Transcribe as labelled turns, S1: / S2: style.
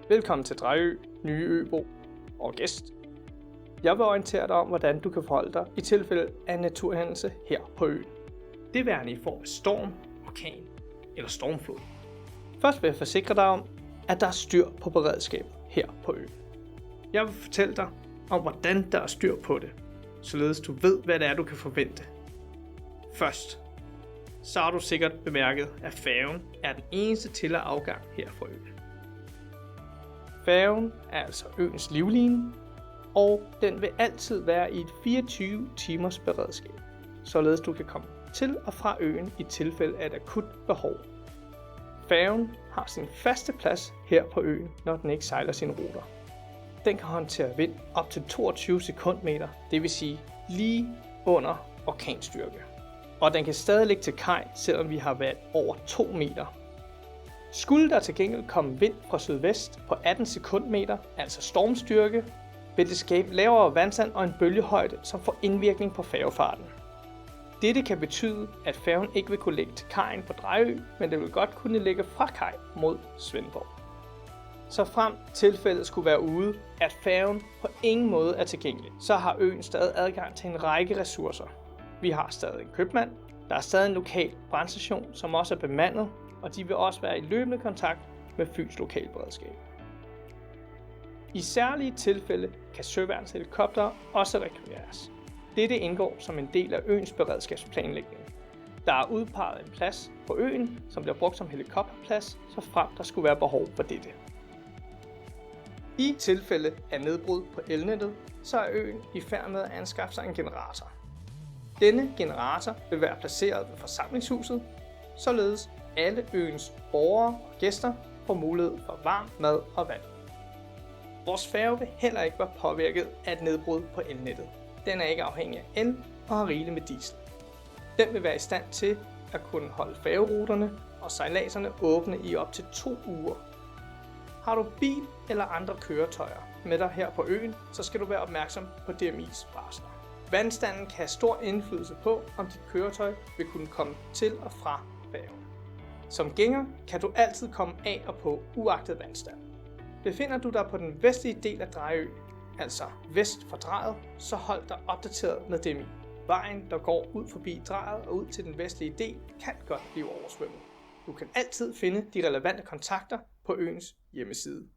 S1: Velkommen til Drejø, Nye Øbo og gæst. Jeg vil orientere dig om, hvordan du kan forholde dig i tilfælde af en naturhændelse her på øen. Det værende i form af storm, orkan eller stormflod. Først vil jeg forsikre dig om, at der er styr på beredskabet her på øen. Jeg vil fortælle dig om, hvordan der er styr på det, således du ved, hvad det er, du kan forvente. Først, så har du sikkert bemærket, at færgen er den eneste til- og afgang her fra øen. Færgen er altså øens livline, og den vil altid være i et 24 timers beredskab, således du kan komme til og fra øen i tilfælde af et akut behov. Færgen har sin faste plads her på øen, når den ikke sejler sine ruter. Den kan håndtere vind op til 22 sekundmeter, det vil sige lige under orkanstyrke. Og den kan stadig ligge til kaj, selvom vi har været over 2 meter. Skulle der til gengæld komme vind fra sydvest på 18 sekundmeter, altså stormstyrke, vil det skabe lavere vandstand og en bølgehøjde, som får indvirkning på færgefarten. Dette kan betyde, at færgen ikke vil kunne ligge til kajen på Drejø, men det vil godt kunne ligge fra kaj mod Svendborg. Så frem tilfældet skulle være ude, at færgen på ingen måde er tilgængelig, så har øen stadig adgang til en række ressourcer. Vi har stadig en købmand, der er stadig en lokal brandstation, som også er bemandet, og de vil også være i løbende kontakt med Fyns lokalberedskab. I særlige tilfælde kan søværnshelikoptere også rekvireres. Dette indgår som en del af øens beredskabsplanlægning. Der er udpeget en plads på øen, som bliver brugt som helikopterplads, så frem der skulle være behov for dette. I tilfælde af nedbrud på elnettet, så er øen i færd med at anskaffe sig en generator. Denne generator vil være placeret ved forsamlingshuset, således alle øens borgere og gæster får mulighed for varm mad og vand. Vores færge vil heller ikke være påvirket af et nedbrud på elnettet. Den er ikke afhængig af el og har rigeligt med diesel. Den vil være i stand til at kunne holde færgeruterne og sejladserne åbne i op til 2 uger. Har du bil eller andre køretøjer med dig her på øen, så skal du være opmærksom på DMI's varsler. Vandstanden kan have stor indflydelse på, om dit køretøj vil kunne komme til og fra færgen. Som gænger kan du altid komme af og på uagtet vandstand. Befinder du dig på den vestlige del af Drejø, altså vest for drejet, så hold dig opdateret med DMI. Vejen, der går ud forbi drejet og ud til den vestlige del, kan godt blive oversvømmet. Du kan altid finde de relevante kontakter på øens hjemmeside.